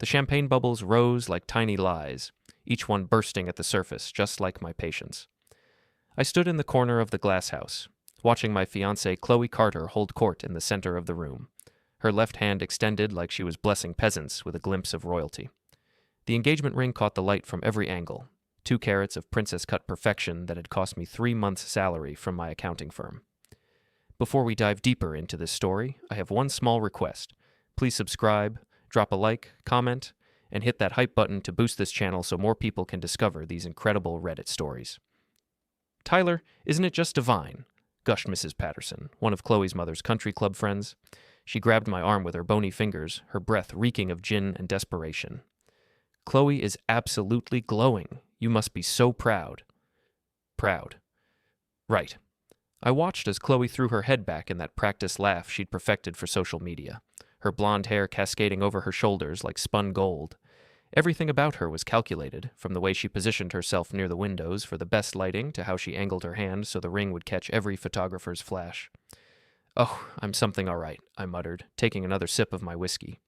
The champagne bubbles rose like tiny lies, each one bursting at the surface, just like my patience. I stood in the corner of the glass house, watching my fiancée Chloe Carter hold court in the center of the room, her left hand extended like she was blessing peasants with a glimpse of royalty. The engagement ring caught the light from every angle, 2 carats of princess-cut perfection that had cost me 3 months' salary from my accounting firm. Before we dive deeper into this story, I have one small request. Please subscribe, drop a like, comment, and hit that hype button to boost this channel so more people can discover these incredible Reddit stories. "Tyler, isn't it just divine?" gushed Mrs. Patterson, one of Chloe's mother's country club friends. She grabbed my arm with her bony fingers, her breath reeking of gin and desperation. "Chloe is absolutely glowing. You must be so proud." Proud. Right. I watched as Chloe threw her head back in that practiced laugh she'd perfected for social media, her blonde hair cascading over her shoulders like spun gold. Everything about her was calculated, from the way she positioned herself near the windows for the best lighting to how she angled her hand so the ring would catch every photographer's flash. "Oh, I'm something all right," I muttered, taking another sip of my whiskey.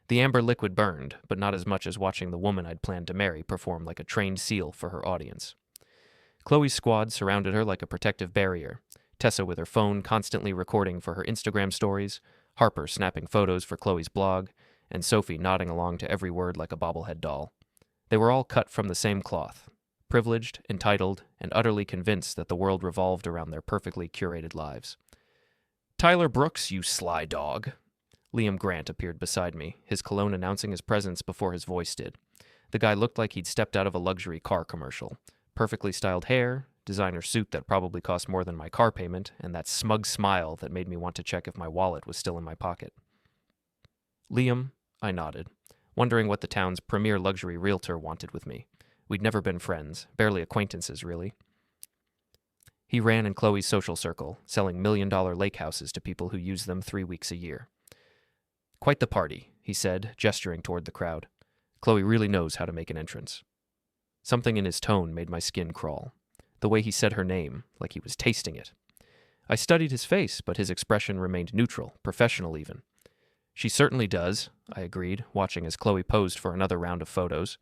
The amber liquid burned, but not as much as watching the woman I'd planned to marry perform like a trained seal for her audience. Chloe's squad surrounded her like a protective barrier, Tessa with her phone constantly recording for her Instagram stories, Harper snapping photos for Chloe's blog, and Sophie nodding along to every word like a bobblehead doll. They were all cut from the same cloth, privileged, entitled, and utterly convinced that the world revolved around their perfectly curated lives. "Tyler Brooks, you sly dog." Liam Grant appeared beside me, his cologne announcing his presence before his voice did. The guy looked like he'd stepped out of a luxury car commercial. Perfectly styled hair, designer suit that probably cost more than my car payment, and that smug smile that made me want to check if my wallet was still in my pocket. "Liam," I nodded, wondering what the town's premier luxury realtor wanted with me. We'd never been friends, barely acquaintances, really. He ran in Chloe's social circle, selling million-dollar lake houses to people who used them 3 weeks a year. "Quite the party," he said, gesturing toward the crowd. "Chloe really knows how to make an entrance." Something in his tone made my skin crawl. The way he said her name, like he was tasting it. I studied his face, but his expression remained neutral, professional even. "She certainly does," I agreed, watching as Chloe posed for another round of photos.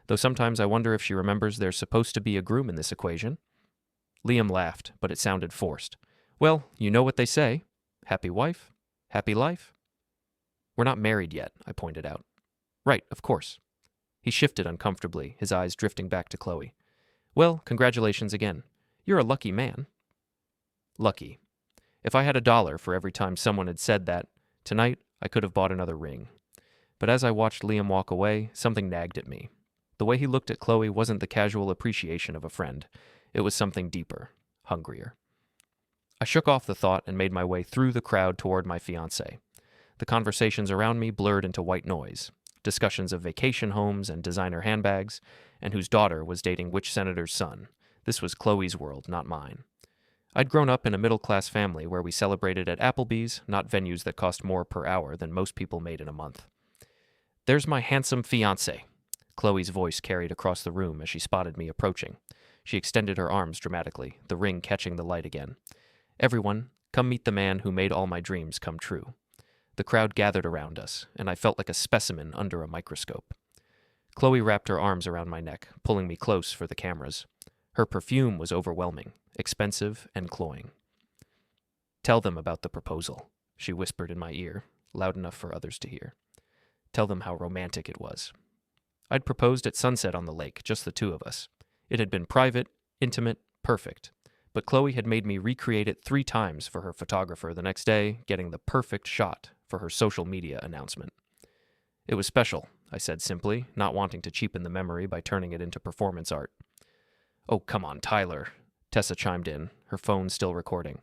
Though sometimes I wonder if she remembers there's supposed to be a groom in this equation. Liam laughed, but it sounded forced. "Well, you know what they say. Happy wife, happy life." "We're not married yet," I pointed out. "Right, of course." He shifted uncomfortably, his eyes drifting back to Chloe. "Well, congratulations again. You're a lucky man." Lucky. If I had $1 for every time someone had said that, tonight I could have bought another ring. But as I watched Liam walk away, something nagged at me. The way he looked at Chloe wasn't the casual appreciation of a friend. It was something deeper, hungrier. I shook off the thought and made my way through the crowd toward my fiancée. The conversations around me blurred into white noise. Discussions of vacation homes and designer handbags, and whose daughter was dating which senator's son. This was Chloe's world, not mine. I'd grown up in a middle-class family where we celebrated at Applebee's, not venues that cost more per hour than most people made in a month. "There's my handsome fiancé," Chloe's voice carried across the room as she spotted me approaching. She extended her arms dramatically, the ring catching the light again. "Everyone, come meet the man who made all my dreams come true." The crowd gathered around us, and I felt like a specimen under a microscope. Chloe wrapped her arms around my neck, pulling me close for the cameras. Her perfume was overwhelming, expensive and cloying. "Tell them about the proposal," she whispered in my ear, loud enough for others to hear. "Tell them how romantic it was." I'd proposed at sunset on the lake, just the 2 of us. It had been private, intimate, perfect. But Chloe had made me recreate it 3 times for her photographer the next day, getting the perfect shot for her social media announcement. "It was special," I said simply, not wanting to cheapen the memory by turning it into performance art. "Oh, come on, Tyler," Tessa chimed in, her phone still recording.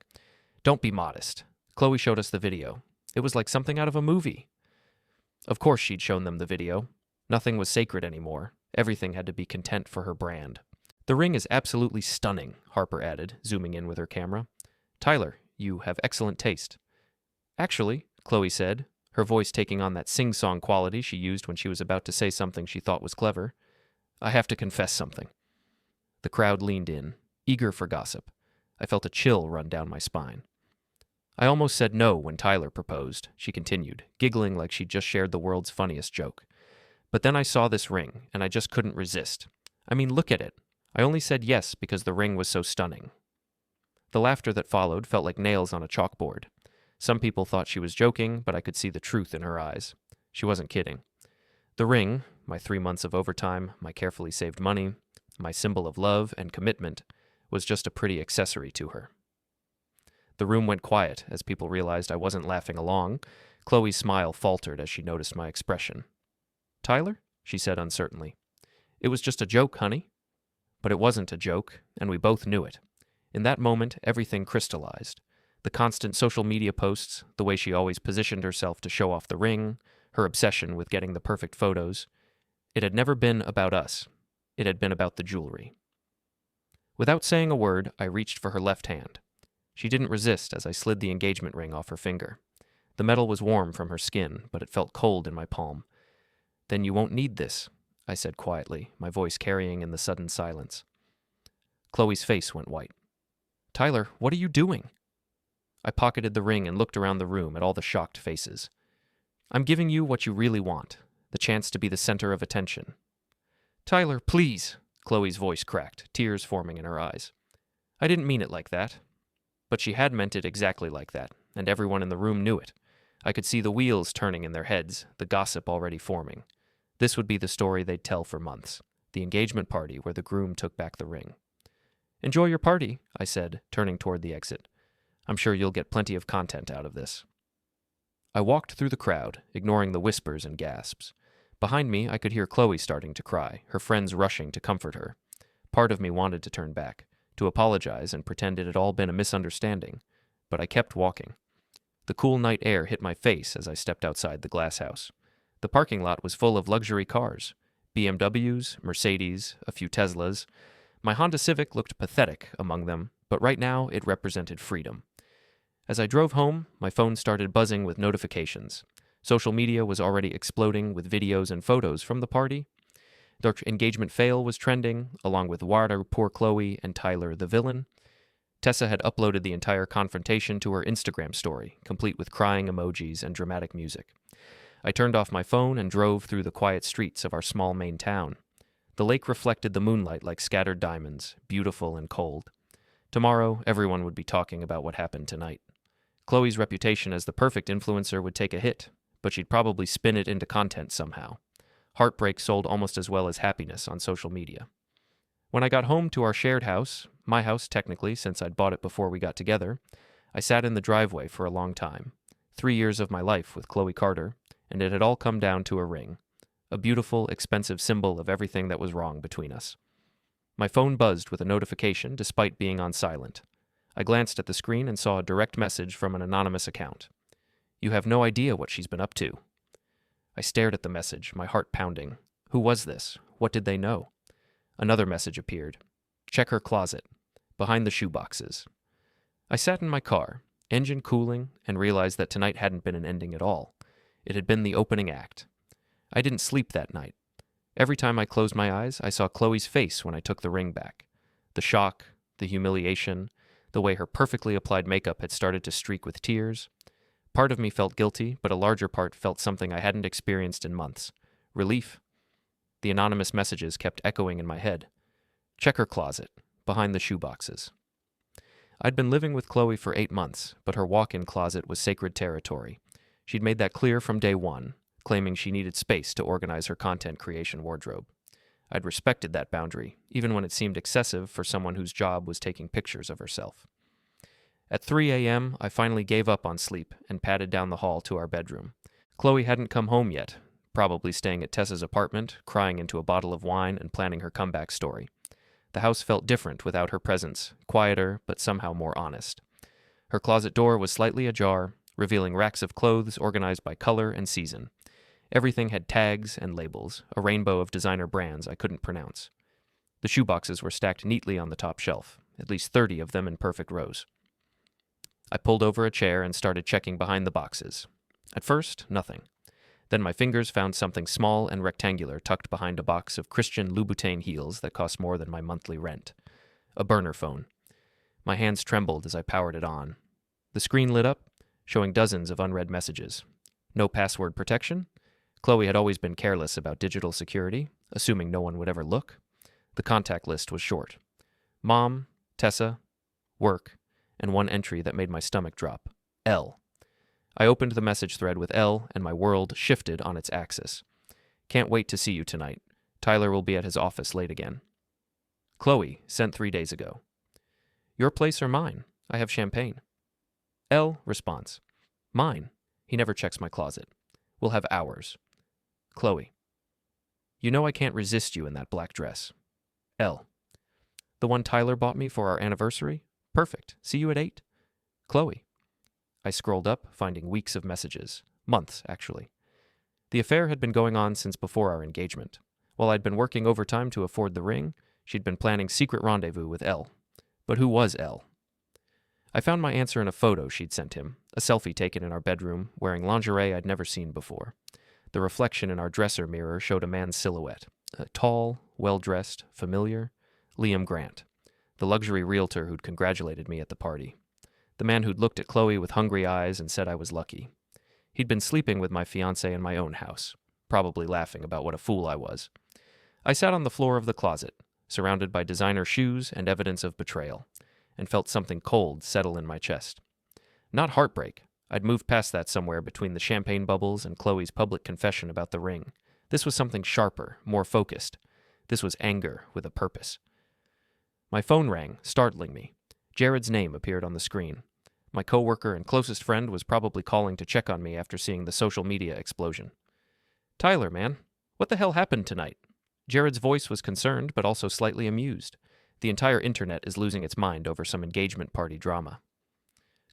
"Don't be modest. Chloe showed us the video. It was like something out of a movie." Of course she'd shown them the video. Nothing was sacred anymore. Everything had to be content for her brand. "The ring is absolutely stunning," Harper added, zooming in with her camera. "Tyler, you have excellent taste." "Actually," Chloe said, her voice taking on that sing-song quality she used when she was about to say something she thought was clever, "I have to confess something." The crowd leaned in, eager for gossip. I felt a chill run down my spine. "I almost said no when Tyler proposed," she continued, giggling like she'd just shared the world's funniest joke. But then I saw this ring, and I just couldn't resist. I mean, look at it. I only said yes because the ring was so stunning. The laughter that followed felt like nails on a chalkboard. Some people thought she was joking, but I could see the truth in her eyes. She wasn't kidding. The ring, my 3 months of overtime, my carefully saved money, my symbol of love and commitment, was just a pretty accessory to her. The room went quiet as people realized I wasn't laughing along. Chloe's smile faltered as she noticed my expression. "Tyler?" she said uncertainly. "It was just a joke, honey." But it wasn't a joke, and we both knew it. In that moment, everything crystallized. The constant social media posts, the way she always positioned herself to show off the ring, her obsession with getting the perfect photos. It had never been about us. It had been about the jewelry. Without saying a word, I reached for her left hand. She didn't resist as I slid the engagement ring off her finger. The metal was warm from her skin, but it felt cold in my palm. "Then you won't need this," I said quietly, my voice carrying in the sudden silence. Chloe's face went white. "Tyler, what are you doing?" I pocketed the ring and looked around the room at all the shocked faces. "I'm giving you what you really want, the chance to be the center of attention." "Tyler, please," Chloe's voice cracked, tears forming in her eyes. I didn't mean it like that. But she had meant it exactly like that, and everyone in the room knew it. I could see the wheels turning in their heads, the gossip already forming. This would be the story they'd tell for months, the engagement party where the groom took back the ring. "Enjoy your party," I said, turning toward the exit. "I'm sure you'll get plenty of content out of this." I walked through the crowd, ignoring the whispers and gasps. Behind me, I could hear Chloe starting to cry, her friends rushing to comfort her. Part of me wanted to turn back, to apologize and pretend it had all been a misunderstanding, but I kept walking. The cool night air hit my face as I stepped outside the glass house. The parking lot was full of luxury cars, BMWs, Mercedes, a few Teslas. My Honda Civic looked pathetic among them, but right now it represented freedom. As I drove home, my phone started buzzing with notifications. Social media was already exploding with videos and photos from the party. Their engagement fail was trending, along with Warda, poor Chloe, and Tyler, the villain. Tessa had uploaded the entire confrontation to her Instagram story, complete with crying emojis and dramatic music. I turned off my phone and drove through the quiet streets of our small Maine town. The lake reflected the moonlight like scattered diamonds, beautiful and cold. Tomorrow, everyone would be talking about what happened tonight. Chloe's reputation as the perfect influencer would take a hit, but she'd probably spin it into content somehow. Heartbreak sold almost as well as happiness on social media. When I got home to our shared house, my house technically since I'd bought it before we got together, I sat in the driveway for a long time. 3 years of my life with Chloe Carter, and it had all come down to a ring. A beautiful, expensive symbol of everything that was wrong between us. My phone buzzed with a notification despite being on silent. I glanced at the screen and saw a direct message from an anonymous account. "You have no idea what she's been up to." I stared at the message, my heart pounding. Who was this? What did they know? Another message appeared. "Check her closet, behind the shoeboxes." I sat in my car, engine cooling, and realized that tonight hadn't been an ending at all. It had been the opening act. I didn't sleep that night. Every time I closed my eyes, I saw Chloe's face when I took the ring back. The shock, the humiliation, the way her perfectly applied makeup had started to streak with tears. Part of me felt guilty, but a larger part felt something I hadn't experienced in months. Relief. The anonymous messages kept echoing in my head. "Check her closet, behind the shoeboxes." I'd been living with Chloe for 8 months, but her walk-in closet was sacred territory. She'd made that clear from day one, claiming she needed space to organize her content creation wardrobe. I'd respected that boundary, even when it seemed excessive for someone whose job was taking pictures of herself. At 3 a.m., I finally gave up on sleep and padded down the hall to our bedroom. Chloe hadn't come home yet, probably staying at Tessa's apartment, crying into a bottle of wine and planning her comeback story. The house felt different without her presence, quieter but somehow more honest. Her closet door was slightly ajar, revealing racks of clothes organized by color and season. Everything had tags and labels, a rainbow of designer brands I couldn't pronounce. The shoeboxes were stacked neatly on the top shelf, at least 30 of them in perfect rows. I pulled over a chair and started checking behind the boxes. At first, nothing. Then my fingers found something small and rectangular tucked behind a box of Christian Louboutin heels that cost more than my monthly rent. A burner phone. My hands trembled as I powered it on. The screen lit up, showing dozens of unread messages. No password protection? Chloe had always been careless about digital security, assuming no one would ever look. The contact list was short. Mom, Tessa, work, and one entry that made my stomach drop. L. I opened the message thread with L, and my world shifted on its axis. Can't wait to see you tonight. Tyler will be at his office late again. Chloe, sent 3 days ago. Your place or mine? I have champagne. L, response. Mine. He never checks my closet. We'll have hours. Chloe. You know I can't resist you in that black dress. L. The one Tyler bought me for our anniversary? Perfect. See you at 8. Chloe. I scrolled up, finding weeks of messages. Months, actually. The affair had been going on since before our engagement. While I'd been working overtime to afford the ring, she'd been planning secret rendezvous with L. But who was L? I found my answer in a photo she'd sent him, a selfie taken in our bedroom, wearing lingerie I'd never seen before. The reflection in our dresser mirror showed a man's silhouette, a tall, well-dressed, familiar, Liam Grant, the luxury realtor who'd congratulated me at the party. The man who'd looked at Chloe with hungry eyes and said I was lucky. He'd been sleeping with my fiancée in my own house, probably laughing about what a fool I was. I sat on the floor of the closet, surrounded by designer shoes and evidence of betrayal, and felt something cold settle in my chest. Not heartbreak. I'd moved past that somewhere between the champagne bubbles and Chloe's public confession about the ring. This was something sharper, more focused. This was anger with a purpose. My phone rang, startling me. Jared's name appeared on the screen. My coworker and closest friend was probably calling to check on me after seeing the social media explosion. Tyler, man, what the hell happened tonight? Jared's voice was concerned, but also slightly amused. The entire internet is losing its mind over some engagement party drama.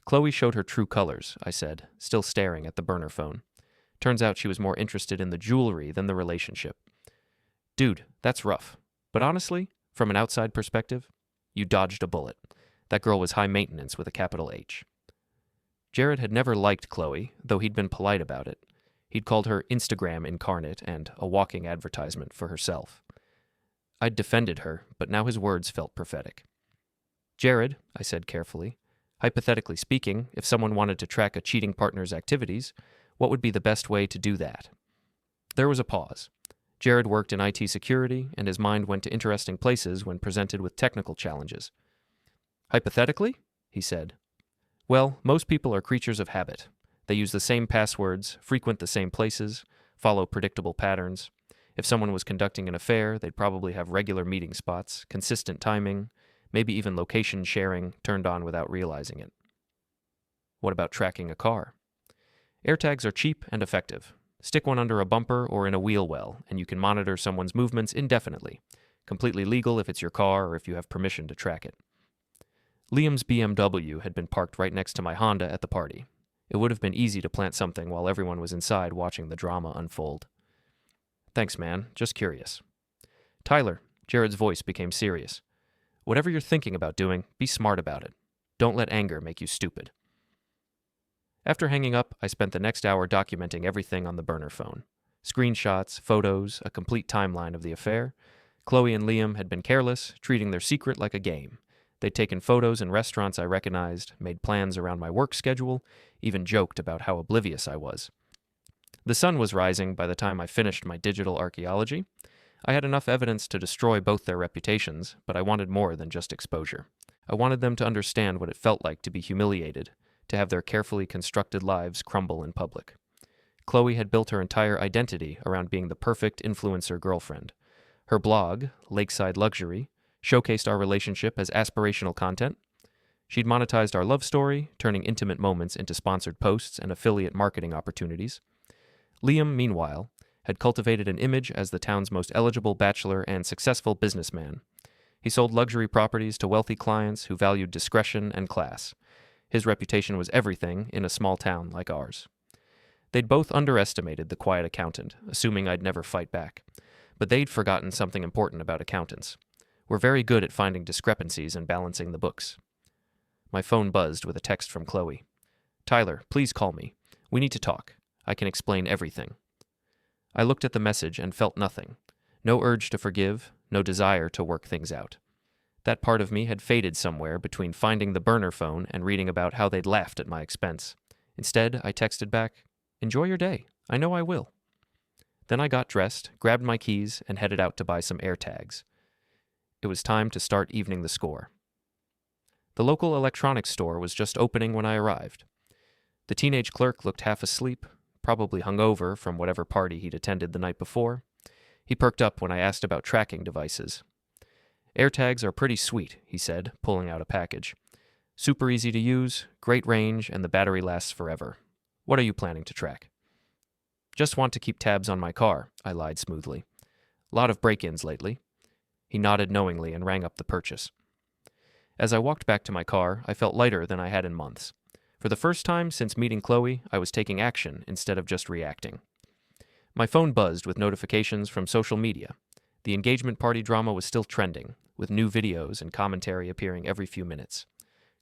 Chloe showed her true colors, I said, still staring at the burner phone. Turns out she was more interested in the jewelry than the relationship. Dude, that's rough. But honestly, from an outside perspective, you dodged a bullet. That girl was high maintenance with a capital H. Jared had never liked Chloe, though he'd been polite about it. He'd called her Instagram incarnate and a walking advertisement for herself. I'd defended her, but now his words felt prophetic. Jared, I said carefully, hypothetically speaking, if someone wanted to track a cheating partner's activities, what would be the best way to do that? There was a pause. Jared worked in IT security, and his mind went to interesting places when presented with technical challenges. Hypothetically? He said. Well, most people are creatures of habit. They use the same passwords, frequent the same places, follow predictable patterns. If someone was conducting an affair, they'd probably have regular meeting spots, consistent timing, maybe even location sharing turned on without realizing it. What about tracking a car? AirTags are cheap and effective. Stick one under a bumper or in a wheel well, and you can monitor someone's movements indefinitely. Completely legal if it's your car or if you have permission to track it. Liam's BMW had been parked right next to my Honda at the party. It would have been easy to plant something while everyone was inside watching the drama unfold. Thanks, man. Just curious. Tyler, Jared's voice became serious. Whatever you're thinking about doing, be smart about it. Don't let anger make you stupid. After hanging up, I spent the next hour documenting everything on the burner phone. Screenshots, photos, a complete timeline of the affair. Chloe and Liam had been careless, treating their secret like a game. They'd taken photos in restaurants I recognized, made plans around my work schedule, even joked about how oblivious I was. The sun was rising by the time I finished my digital archaeology. I had enough evidence to destroy both their reputations, but I wanted more than just exposure. I wanted them to understand what it felt like to be humiliated, to have their carefully constructed lives crumble in public. Chloe had built her entire identity around being the perfect influencer girlfriend. Her blog, Lakeside Luxury, showcased our relationship as aspirational content. She'd monetized our love story, turning intimate moments into sponsored posts and affiliate marketing opportunities. Liam, meanwhile, had cultivated an image as the town's most eligible bachelor and successful businessman. He sold luxury properties to wealthy clients who valued discretion and class. His reputation was everything in a small town like ours. They'd both underestimated the quiet accountant, assuming I'd never fight back. But they'd forgotten something important about accountants. We're very good at finding discrepancies and balancing the books. My phone buzzed with a text from Chloe. Tyler, please call me. We need to talk. I can explain everything. I looked at the message and felt nothing. No urge to forgive, no desire to work things out. That part of me had faded somewhere between finding the burner phone and reading about how they'd laughed at my expense. Instead, I texted back, Enjoy your day. I know I will. Then I got dressed, grabbed my keys, and headed out to buy some AirTags. It was time to start evening the score. The local electronics store was just opening when I arrived. The teenage clerk looked half asleep, probably hungover from whatever party he'd attended the night before. He perked up when I asked about tracking devices. AirTags are pretty sweet, he said, pulling out a package. Super easy to use, great range, and the battery lasts forever. What are you planning to track? Just want to keep tabs on my car, I lied smoothly. Lot of break-ins lately. He nodded knowingly and rang up the purchase. As I walked back to my car, I felt lighter than I had in months. For the first time since meeting Chloe, I was taking action instead of just reacting. My phone buzzed with notifications from social media. The engagement party drama was still trending, with new videos and commentary appearing every few minutes.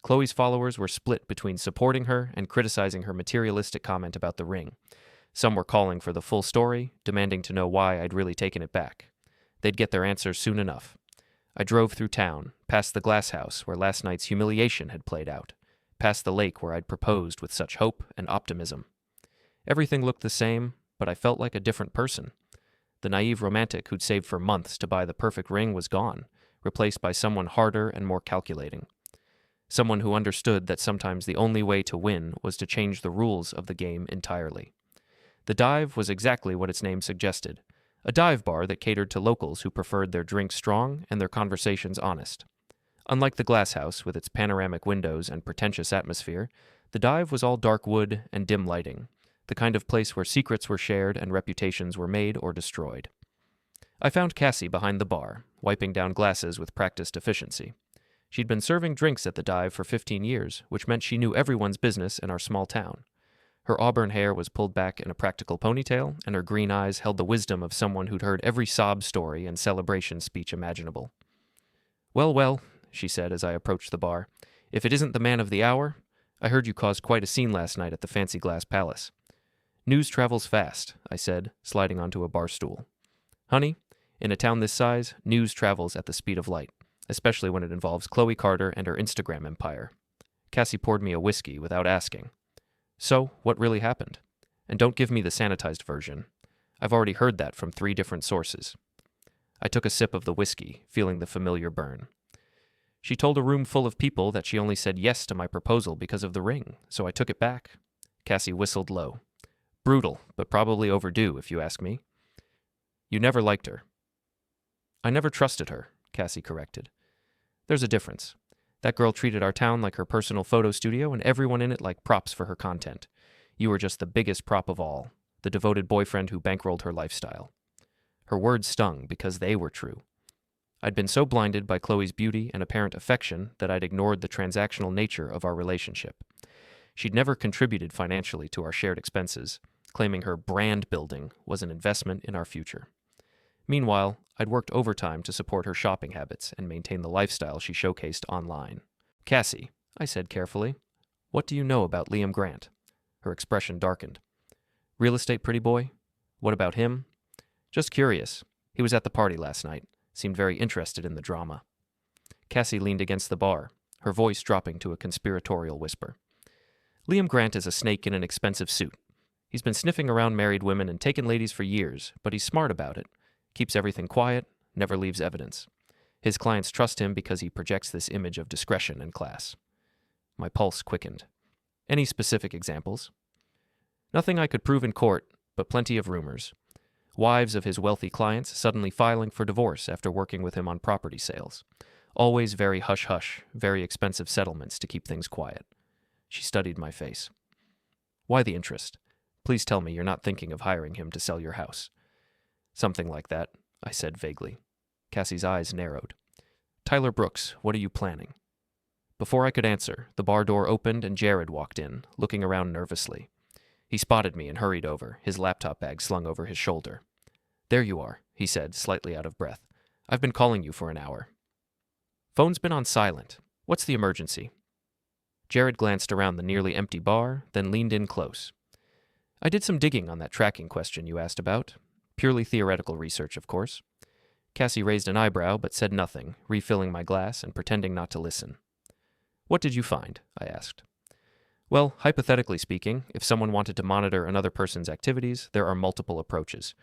Chloe's followers were split between supporting her and criticizing her materialistic comment about the ring. Some were calling for the full story, demanding to know why I'd really taken it back. They'd get their answers soon enough. I drove through town, past the glass house where last night's humiliation had played out, past the lake where I'd proposed with such hope and optimism. Everything looked the same, but I felt like a different person. The naive romantic who'd saved for months to buy the perfect ring was gone, replaced by someone harder and more calculating. Someone who understood that sometimes the only way to win was to change the rules of the game entirely. The Dive was exactly what its name suggested, a dive bar that catered to locals who preferred their drinks strong and their conversations honest. Unlike the glass house with its panoramic windows and pretentious atmosphere, the Dive was all dark wood and dim lighting, the kind of place where secrets were shared and reputations were made or destroyed. I found Cassie behind the bar, wiping down glasses with practiced efficiency. She'd been serving drinks at the Dive for 15 years, which meant she knew everyone's business in our small town. Her auburn hair was pulled back in a practical ponytail, and her green eyes held the wisdom of someone who'd heard every sob story and celebration speech imaginable. "Well, well," she said as I approached the bar, "if it isn't the man of the hour, I heard you caused quite a scene last night at the Fancy Glass Palace." "News travels fast," I said, sliding onto a bar stool. "Honey, in a town this size, news travels at the speed of light, especially when it involves Chloe Carter and her Instagram empire." Cassie poured me a whiskey without asking. "So, what really happened? And don't give me the sanitized version. I've already heard that from 3 different sources." I took a sip of the whiskey, feeling the familiar burn. "She told a room full of people that she only said yes to my proposal because of the ring, so I took it back." Cassie whistled low. "Brutal, but probably overdue, if you ask me." "You never liked her." "I never trusted her," Cassie corrected. "There's a difference. That girl treated our town like her personal photo studio and everyone in it like props for her content. You were just the biggest prop of all, the devoted boyfriend who bankrolled her lifestyle." Her words stung because they were true. I'd been so blinded by Chloe's beauty and apparent affection that I'd ignored the transactional nature of our relationship. She'd never contributed financially to our shared expenses, claiming her brand building was an investment in our future. Meanwhile, I'd worked overtime to support her shopping habits and maintain the lifestyle she showcased online. "Cassie," I said carefully, "what do you know about Liam Grant?" Her expression darkened. "Real estate pretty boy? What about him?" "Just curious. He was at the party last night. Seemed very interested in the drama." Cassie leaned against the bar, her voice dropping to a conspiratorial whisper. "Liam Grant is a snake in an expensive suit. He's been sniffing around married women and taken ladies for years, but he's smart about it. Keeps everything quiet, never leaves evidence. His clients trust him because he projects this image of discretion and class." My pulse quickened. "Any specific examples?" "Nothing I could prove in court, but plenty of rumors. Wives of his wealthy clients suddenly filing for divorce after working with him on property sales. Always very hush-hush, very expensive settlements to keep things quiet." She studied my face. "Why the interest? Please tell me you're not thinking of hiring him to sell your house." "Something like that," I said vaguely. Cassie's eyes narrowed. "Tyler Brooks, what are you planning?" Before I could answer, the bar door opened and Jared walked in, looking around nervously. He spotted me and hurried over, his laptop bag slung over his shoulder. "There you are," he said, slightly out of breath. "I've been calling you for an hour." "Phone's been on silent. What's the emergency?" Jared glanced around the nearly empty bar, then leaned in close. "I did some digging on that tracking question you asked about. Purely theoretical research, of course." Cassie raised an eyebrow but said nothing, refilling my glass and pretending not to listen. "What did you find?" I asked. "Well, hypothetically speaking, if someone wanted to monitor another person's activities, there are multiple approaches.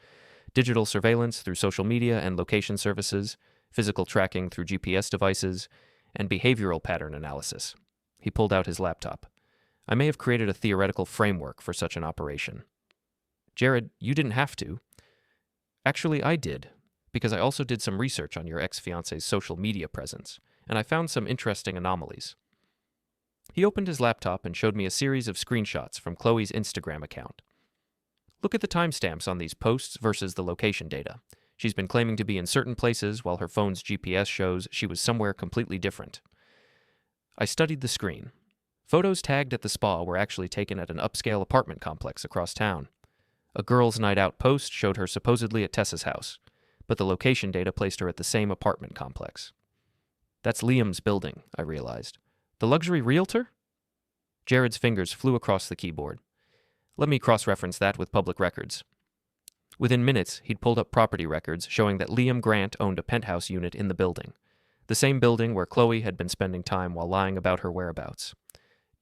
digital surveillance through social media and location services, physical tracking through GPS devices, and behavioral pattern analysis. He pulled out his laptop. I may have created a theoretical framework for such an operation. Jared, you didn't have to. Actually, I did, because I also did some research on your ex-fiance's social media presence, and I found some interesting anomalies. He opened his laptop and showed me a series of screenshots from Chloe's Instagram account. Look at the timestamps on these posts versus the location data. She's been claiming to be in certain places while her phone's GPS shows she was somewhere completely different. I studied the screen. Photos tagged at the spa were actually taken at an upscale apartment complex across town. A girls' night out post showed her supposedly at Tessa's house, but the location data placed her at the same apartment complex. That's Liam's building, I realized. The luxury realtor? Jared's fingers flew across the keyboard. Let me cross-reference that with public records. Within minutes, he'd pulled up property records showing that Liam Grant owned a penthouse unit in the building, the same building where Chloe had been spending time while lying about her whereabouts.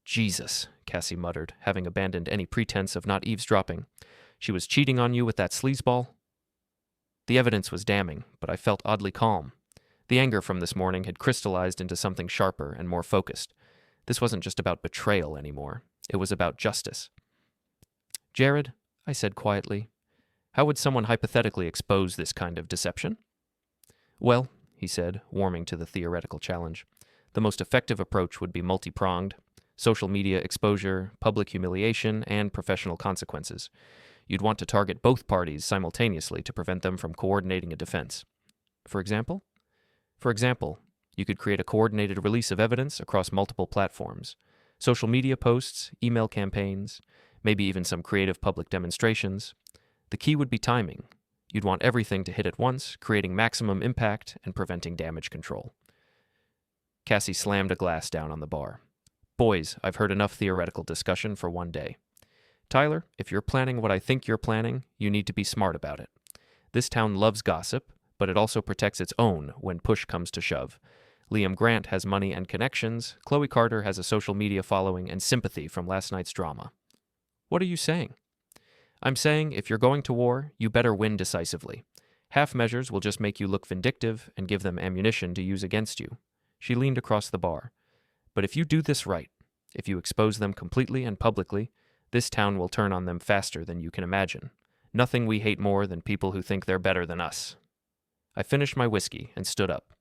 Jesus, Cassie muttered, having abandoned any pretense of not eavesdropping. She was cheating on you with that sleazeball? The evidence was damning, but I felt oddly calm. The anger from this morning had crystallized into something sharper and more focused. This wasn't just about betrayal anymore. It was about justice. Jared, I said quietly, how would someone hypothetically expose this kind of deception? Well, he said, warming to the theoretical challenge, the most effective approach would be multi-pronged: social media exposure, public humiliation, and professional consequences. You'd want to target both parties simultaneously to prevent them from coordinating a defense. For example? For example, you could create a coordinated release of evidence across multiple platforms: social media posts, email campaigns, maybe even some creative public demonstrations. The key would be timing. You'd want everything to hit at once, creating maximum impact and preventing damage control. Cassie slammed a glass down on the bar. Boys, I've heard enough theoretical discussion for one day. Tyler, if you're planning what I think you're planning, you need to be smart about it. This town loves gossip, but it also protects its own when push comes to shove. Liam Grant has money and connections. Chloe Carter has a social media following and sympathy from last night's drama. What are you saying? I'm saying if you're going to war, you better win decisively. Half measures will just make you look vindictive and give them ammunition to use against you. She leaned across the bar. But if you do this right, if you expose them completely and publicly, this town will turn on them faster than you can imagine. Nothing we hate more than people who think they're better than us. I finished my whiskey and stood up.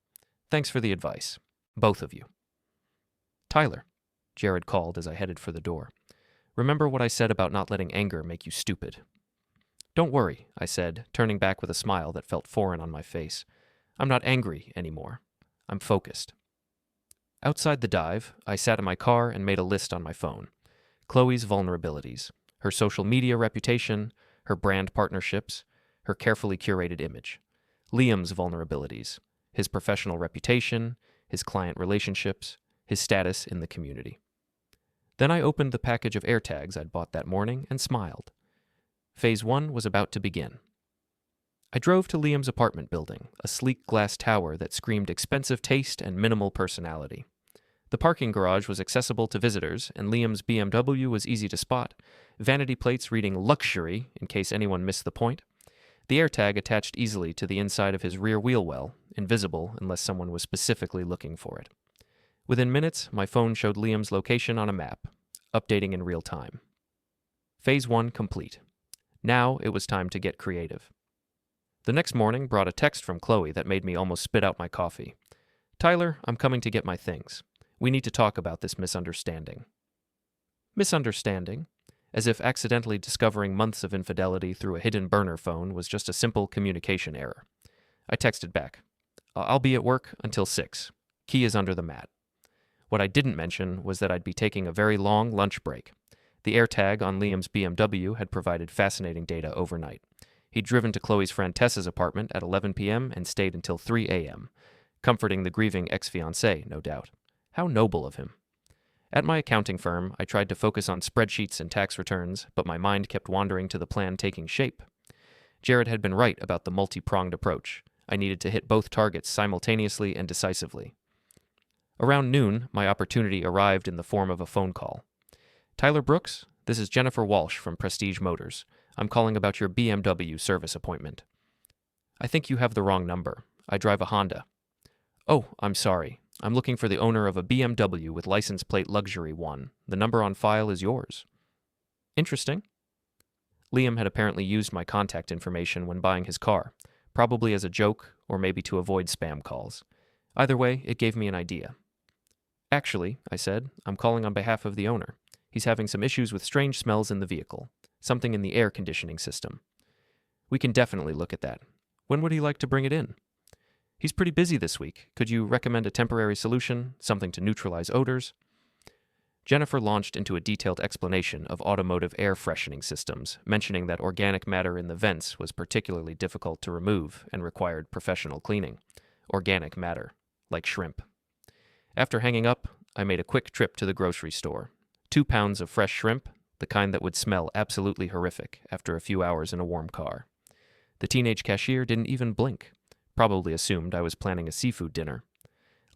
Thanks for the advice. Both of you. Tyler, Jared called as I headed for the door. Remember what I said about not letting anger make you stupid. Don't worry, I said, turning back with a smile that felt foreign on my face. I'm not angry anymore. I'm focused. Outside the dive, I sat in my car and made a list on my phone. Chloe's vulnerabilities, her social media reputation, her brand partnerships, her carefully curated image. Liam's vulnerabilities, his professional reputation, his client relationships, his status in the community. Then I opened the package of AirTags I'd bought that morning and smiled. Phase 1 was about to begin. I drove to Liam's apartment building, a sleek glass tower that screamed expensive taste and minimal personality. The parking garage was accessible to visitors, and Liam's BMW was easy to spot, vanity plates reading luxury in case anyone missed the point. The AirTag attached easily to the inside of his rear wheel well, invisible unless someone was specifically looking for it. Within minutes, my phone showed Liam's location on a map, updating in real time. Phase 1 complete. Now it was time to get creative. The next morning brought a text from Chloe that made me almost spit out my coffee. Tyler, I'm coming to get my things. We need to talk about this misunderstanding. Misunderstanding? As if accidentally discovering months of infidelity through a hidden burner phone was just a simple communication error. I texted back. I'll be at work until 6. Key is under the mat. What I didn't mention was that I'd be taking a very long lunch break. The AirTag on Liam's BMW had provided fascinating data overnight. He'd driven to Chloe's friend Tessa's apartment at 11 p.m. and stayed until 3 a.m., comforting the grieving ex-fiancée, no doubt. How noble of him. At my accounting firm, I tried to focus on spreadsheets and tax returns, but my mind kept wandering to the plan taking shape. Jared had been right about the multi-pronged approach. I needed to hit both targets simultaneously and decisively. Around noon, my opportunity arrived in the form of a phone call. Tyler Brooks, this is Jennifer Walsh from Prestige Motors. I'm calling about your BMW service appointment. I think you have the wrong number. I drive a Honda. Oh, I'm sorry. I'm looking for the owner of a BMW with license plate luxury 1. The number on file is yours. Interesting. Liam had apparently used my contact information when buying his car, probably as a joke or maybe to avoid spam calls. Either way, it gave me an idea. Actually, I said, I'm calling on behalf of the owner. He's having some issues with strange smells in the vehicle, something in the air conditioning system. We can definitely look at that. When would he like to bring it in? He's pretty busy this week. Could you recommend a temporary solution, something to neutralize odors? Jennifer launched into a detailed explanation of automotive air freshening systems, mentioning that organic matter in the vents was particularly difficult to remove and required professional cleaning. Organic matter, like shrimp. After hanging up, I made a quick trip to the grocery store. 2 pounds of fresh shrimp, the kind that would smell absolutely horrific after a few hours in a warm car. The teenage cashier didn't even blink, probably assumed I was planning a seafood dinner.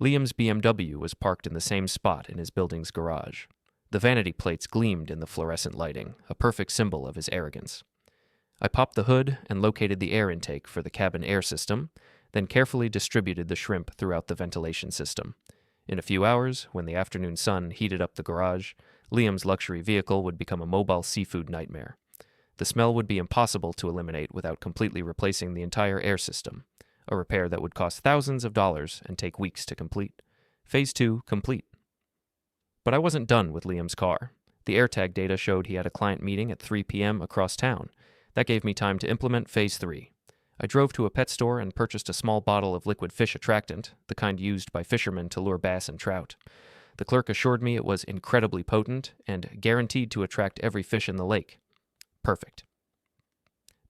Liam's BMW was parked in the same spot in his building's garage. The vanity plates gleamed in the fluorescent lighting, a perfect symbol of his arrogance. I popped the hood and located the air intake for the cabin air system, then carefully distributed the shrimp throughout the ventilation system. In a few hours, when the afternoon sun heated up the garage, Liam's luxury vehicle would become a mobile seafood nightmare. The smell would be impossible to eliminate without completely replacing the entire air system, a repair that would cost thousands of dollars and take weeks to complete. Phase 2 complete. But I wasn't done with Liam's car. The AirTag data showed he had a client meeting at 3 p.m. across town. That gave me time to implement Phase 3. I drove to a pet store and purchased a small bottle of liquid fish attractant, the kind used by fishermen to lure bass and trout. The clerk assured me it was incredibly potent and guaranteed to attract every fish in the lake. Perfect.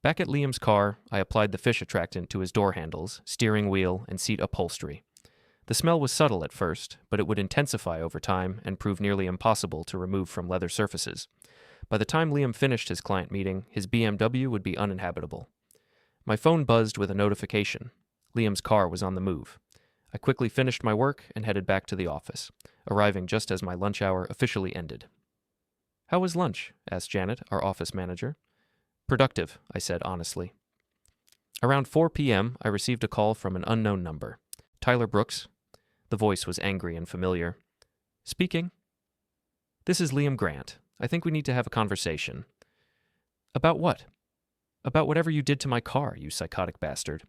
Back at Liam's car, I applied the fish attractant to his door handles, steering wheel, and seat upholstery. The smell was subtle at first, but it would intensify over time and prove nearly impossible to remove from leather surfaces. By the time Liam finished his client meeting, his BMW would be uninhabitable. My phone buzzed with a notification. Liam's car was on the move. I quickly finished my work and headed back to the office, arriving just as my lunch hour officially ended. "How was lunch?" asked Janet, our office manager. "Productive," I said honestly. Around 4 p.m., I received a call from an unknown number. "Tyler Brooks." The voice was angry and familiar. "Speaking." "This is Liam Grant. I think we need to have a conversation." "About what?" "About whatever you did to my car, you psychotic bastard."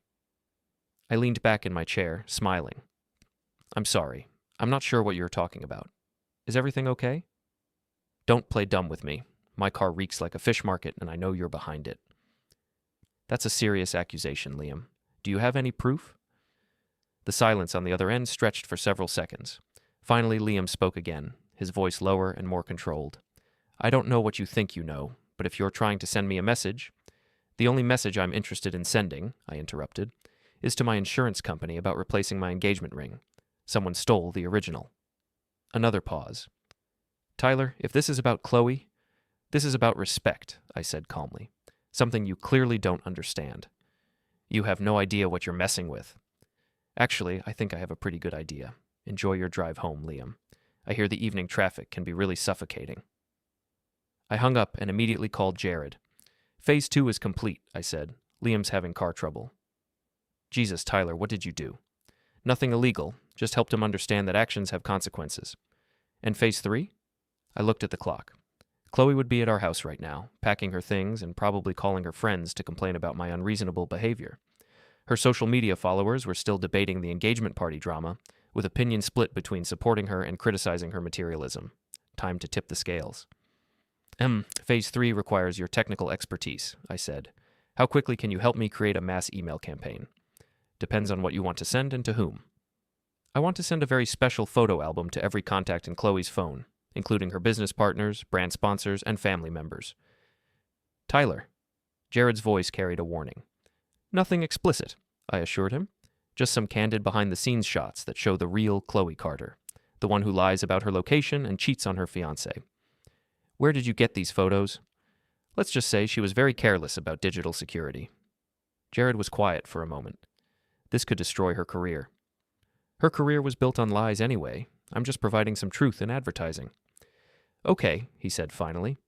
I leaned back in my chair, smiling. "I'm sorry. I'm not sure what you're talking about. Is everything okay?" "Don't play dumb with me. My car reeks like a fish market, and I know you're behind it." "That's a serious accusation, Liam. Do you have any proof?" The silence on the other end stretched for several seconds. Finally, Liam spoke again, his voice lower and more controlled. "I don't know what you think you know, but if you're trying to send me a message—" "The only message I'm interested in sending," I interrupted, "is to my insurance company about replacing my engagement ring. Someone stole the original." Another pause. "Tyler, if this is about Chloe, this is about respect," I said calmly. "Something you clearly don't understand. You have no idea what you're messing with." "Actually, I think I have a pretty good idea. Enjoy your drive home, Liam. I hear the evening traffic can be really suffocating." I hung up and immediately called Jared. "Phase 2 is complete," I said. "Liam's having car trouble." "Jesus, Tyler, what did you do?" "Nothing illegal. Just helped him understand that actions have consequences." "And Phase 3? I looked at the clock. Chloe would be at our house right now, packing her things and probably calling her friends to complain about my unreasonable behavior. Her social media followers were still debating the engagement party drama, with opinions split between supporting her and criticizing her materialism. Time to tip the scales. Phase 3 requires your technical expertise," I said. "How quickly can you help me create a mass email campaign?" "Depends on what you want to send and to whom." "I want to send a very special photo album to every contact in Chloe's phone, including her business partners, brand sponsors, and family members." "Tyler." Jared's voice carried a warning. "Nothing explicit," I assured him. "Just some candid behind-the-scenes shots that show the real Chloe Carter, the one who lies about her location and cheats on her fiancé. Where did you get these photos?" "Let's just say she was very careless about digital security." Jared was quiet for a moment. This could destroy her career. "Her career was built on lies anyway. I'm just providing some truth in advertising." "Okay," he said finally,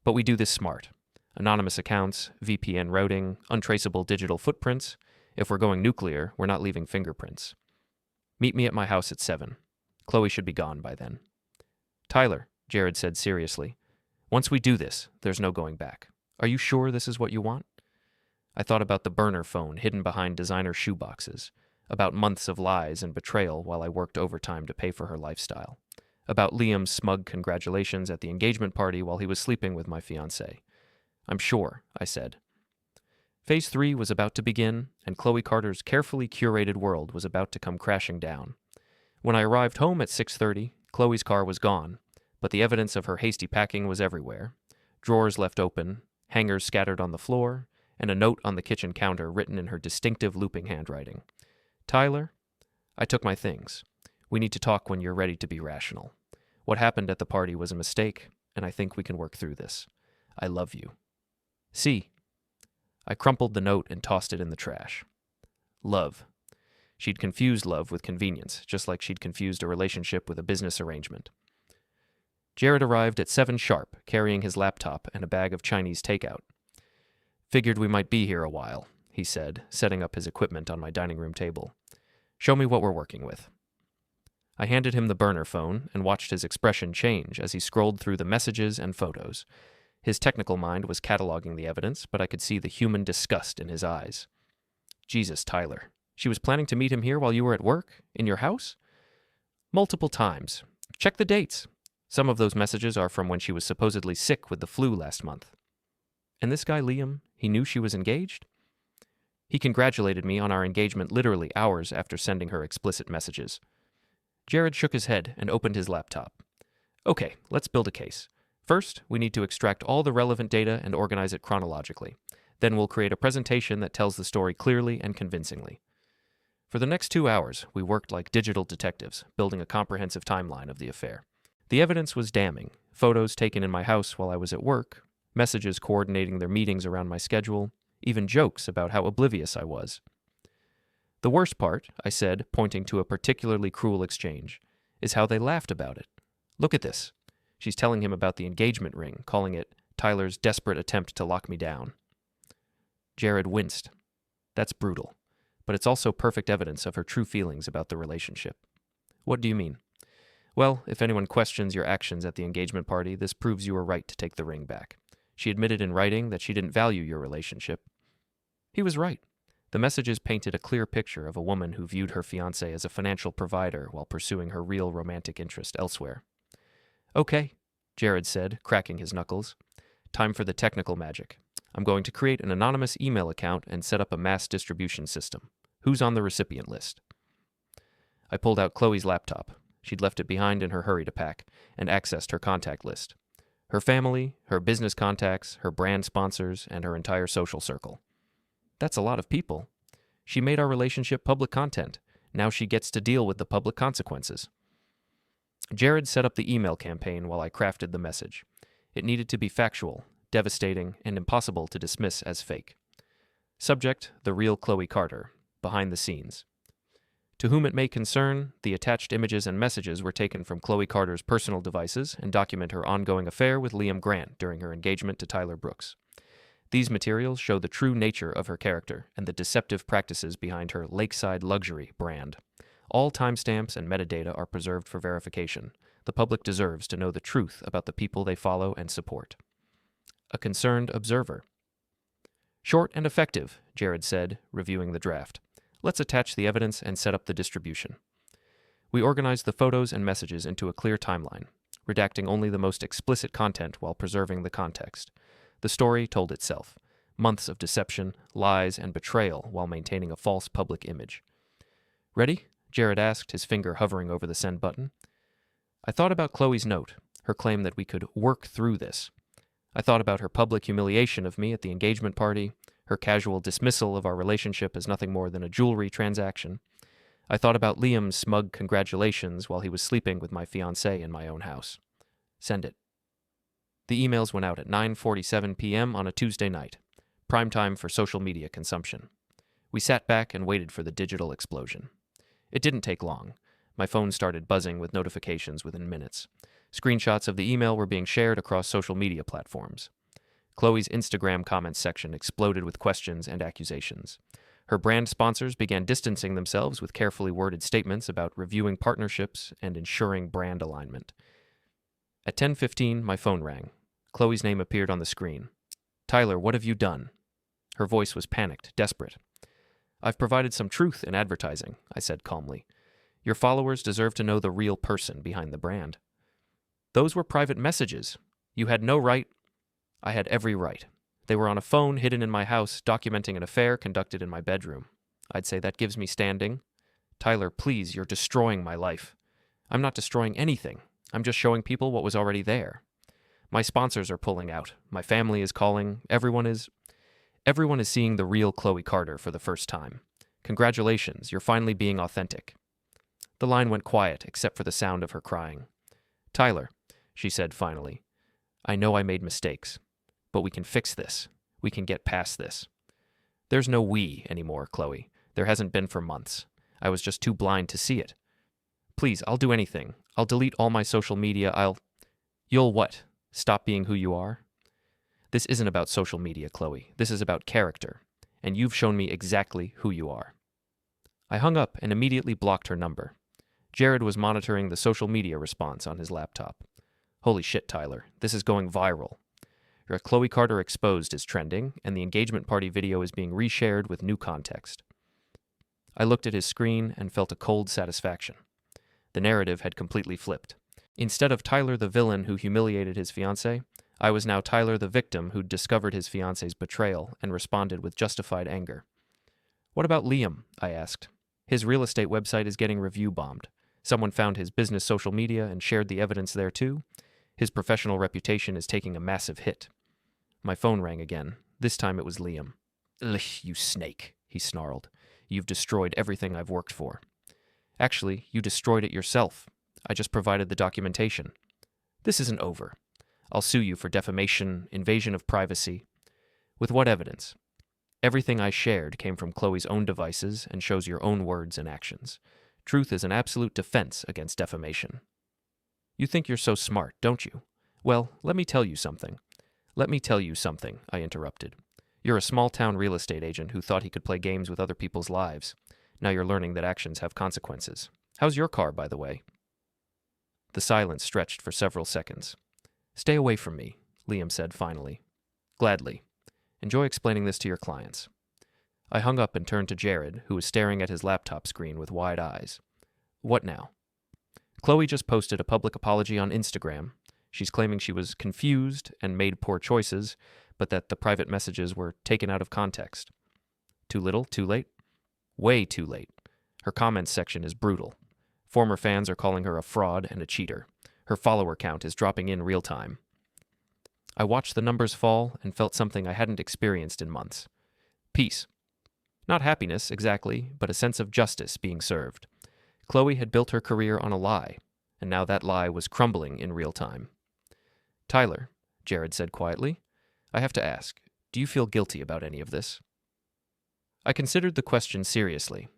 "but we do this smart. Anonymous accounts, VPN routing, untraceable digital footprints. If we're going nuclear, we're not leaving fingerprints. Meet me at my house at 7. Chloe should be gone by then. Tyler, Jared said seriously, once we do this, there's no going back. Are you sure this is what you want? I thought about the burner phone hidden behind designer shoeboxes, about months of lies and betrayal while I worked overtime to pay for her lifestyle, about Liam's smug congratulations at the engagement party while he was sleeping with my fiancée. I'm sure, I said. Phase 3 was about to begin, and Chloe Carter's carefully curated world was about to come crashing down. When I arrived home at 6:30, Chloe's car was gone, but the evidence of her hasty packing was everywhere. Drawers left open, hangers scattered on the floor, and a note on the kitchen counter written in her distinctive looping handwriting. Tyler, I took my things. We need to talk when you're ready to be rational. What happened at the party was a mistake, and I think we can work through this. I love you. See. I crumpled the note and tossed it in the trash. Love. She'd confused love with convenience, just like she'd confused a relationship with a business arrangement. Jared arrived at 7 sharp, carrying his laptop and a bag of Chinese takeout. Figured we might be here a while, he said, setting up his equipment on my dining room table. Show me what we're working with. I handed him the burner phone and watched his expression change as he scrolled through the messages and photos. His technical mind was cataloging the evidence, but I could see the human disgust in his eyes. Jesus, Tyler. She was planning to meet him here while you were at work? In your house? Multiple times. Check the dates. Some of those messages are from when she was supposedly sick with the flu last month. And this guy, Liam, he knew she was engaged? He congratulated me on our engagement literally hours after sending her explicit messages. Jared shook his head and opened his laptop. Okay, let's build a case. First, we need to extract all the relevant data and organize it chronologically. Then we'll create a presentation that tells the story clearly and convincingly. For the next 2 hours, we worked like digital detectives, building a comprehensive timeline of the affair. The evidence was damning. Photos taken in my house while I was at work, messages coordinating their meetings around my schedule, even jokes about how oblivious I was. The worst part, I said, pointing to a particularly cruel exchange, is how they laughed about it. Look at this. She's telling him about the engagement ring, calling it Tyler's desperate attempt to lock me down. Jared winced. That's brutal, but it's also perfect evidence of her true feelings about the relationship. What do you mean? Well, if anyone questions your actions at the engagement party, this proves you were right to take the ring back. She admitted in writing that she didn't value your relationship. He was right. The messages painted a clear picture of a woman who viewed her fiancé as a financial provider while pursuing her real romantic interest elsewhere. Okay, Jared said, cracking his knuckles. Time for the technical magic. I'm going to create an anonymous email account and set up a mass distribution system. Who's on the recipient list? I pulled out Chloe's laptop. She'd left it behind in her hurry to pack, and accessed her contact list. Her family, her business contacts, her brand sponsors, and her entire social circle. That's a lot of people. She made our relationship public content. Now she gets to deal with the public consequences. Jared set up the email campaign while I crafted the message. It needed to be factual, devastating, and impossible to dismiss as fake. Subject, the real Chloe Carter, behind the scenes. To whom it may concern, the attached images and messages were taken from Chloe Carter's personal devices and document her ongoing affair with Liam Grant during her engagement to Tyler Brooks. These materials show the true nature of her character and the deceptive practices behind her Lakeside Luxury brand. All timestamps and metadata are preserved for verification. The public deserves to know the truth about the people they follow and support. A concerned observer. Short and effective, Jared said, reviewing the draft. Let's attach the evidence and set up the distribution. We organized the photos and messages into a clear timeline, redacting only the most explicit content while preserving the context. The story told itself. Months of deception, lies, and betrayal while maintaining a false public image. Ready? Jared asked, his finger hovering over the send button. I thought about Chloe's note, her claim that we could work through this. I thought about her public humiliation of me at the engagement party, her casual dismissal of our relationship as nothing more than a jewelry transaction. I thought about Liam's smug congratulations while he was sleeping with my fiancée in my own house. Send it. The emails went out at 9:47 p.m. on a Tuesday night, prime time for social media consumption. We sat back and waited for the digital explosion. It didn't take long. My phone started buzzing with notifications within minutes. Screenshots of the email were being shared across social media platforms. Chloe's Instagram comments section exploded with questions and accusations. Her brand sponsors began distancing themselves with carefully worded statements about reviewing partnerships and ensuring brand alignment. At 10:15, my phone rang. Chloe's name appeared on the screen. "Tyler, what have you done?" Her voice was panicked, desperate. "I've provided some truth in advertising," I said calmly. "Your followers deserve to know the real person behind the brand." "Those were private messages. You had no right—" "I had every right. They were on a phone hidden in my house, documenting an affair conducted in my bedroom. I'd say that gives me standing." "Tyler, please, you're destroying my life." "I'm not destroying anything. I'm just showing people what was already there. My sponsors are pulling out. My family is calling. Everyone is seeing the real Chloe Carter for the first time. Congratulations, you're finally being authentic." The line went quiet, except for the sound of her crying. "Tyler," she said finally, "I know I made mistakes, but we can fix this. We can get past this." "There's no we anymore, Chloe. There hasn't been for months. I was just too blind to see it. Please, I'll do anything. I'll delete all my social media. You'll what? Stop being who you are?" "This isn't about social media, Chloe. This is about character. And you've shown me exactly who you are." I hung up and immediately blocked her number. Jared was monitoring the social media response on his laptop. "Holy shit, Tyler. This is going viral. Your Chloe Carter Exposed is trending, and the engagement party video is being reshared with new context." I looked at his screen and felt a cold satisfaction. The narrative had completely flipped. Instead of Tyler the villain who humiliated his fiancée, I was now Tyler the victim who'd discovered his fiancée's betrayal and responded with justified anger. "What about Liam?" I asked. "His real estate website is getting review bombed. Someone found his business social media and shared the evidence there too. His professional reputation is taking a massive hit." My phone rang again. This time it was Liam. "Ugh, you snake," he snarled. "You've destroyed everything I've worked for." "Actually, you destroyed it yourself. I just provided the documentation." "This isn't over. I'll sue you for defamation, invasion of privacy." "With what evidence?" "Everything I shared came from Chloe's own devices and shows your own words and actions. Truth is an absolute defense against defamation." "You think you're so smart, don't you? Well, let me tell you something." "Let me tell you something," I interrupted. "You're a small-town real estate agent who thought he could play games with other people's lives. Now you're learning that actions have consequences. How's your car, by the way?" The silence stretched for several seconds. "Stay away from me," Liam said finally. "Gladly. Enjoy explaining this to your clients." I hung up and turned to Jared, who was staring at his laptop screen with wide eyes. "What now?" "Chloe just posted a public apology on Instagram. She's claiming she was confused and made poor choices, but that the private messages were taken out of context." "Too little, too late?" "Way too late. Her comments section is brutal. Former fans are calling her a fraud and a cheater. Her follower count is dropping in real time." I watched the numbers fall and felt something I hadn't experienced in months. Peace. Not happiness, exactly, but a sense of justice being served. Chloe had built her career on a lie, and now that lie was crumbling in real time. "Tyler," Jared said quietly, "I have to ask, do you feel guilty about any of this?" I considered the question seriously.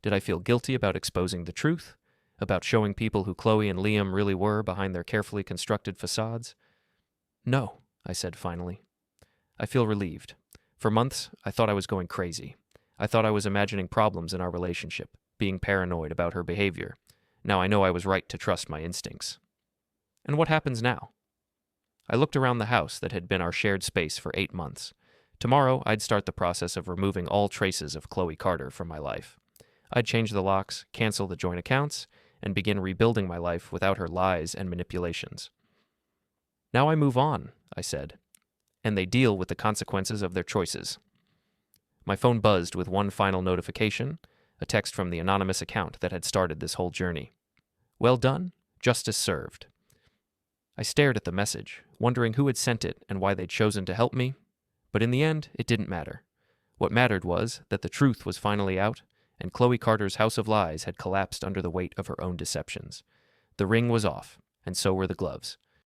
Did I feel guilty about exposing the truth? About showing people who Chloe and Liam really were behind their carefully constructed facades? "No," I said finally. "I feel relieved. For months, I thought I was going crazy. I thought I was imagining problems in our relationship, being paranoid about her behavior. Now I know I was right to trust my instincts." "And what happens now?" I looked around the house that had been our shared space for 8 months. Tomorrow, I'd start the process of removing all traces of Chloe Carter from my life. I'd change the locks, cancel the joint accounts, and begin rebuilding my life without her lies and manipulations. "Now I move on," I said, "and they deal with the consequences of their choices." My phone buzzed with one final notification, a text from the anonymous account that had started this whole journey. "Well done, justice served." I stared at the message, wondering who had sent it and why they'd chosen to help me, but in the end, it didn't matter. What mattered was that the truth was finally out, and Chloe Carter's house of lies had collapsed under the weight of her own deceptions. The ring was off, and so were the gloves.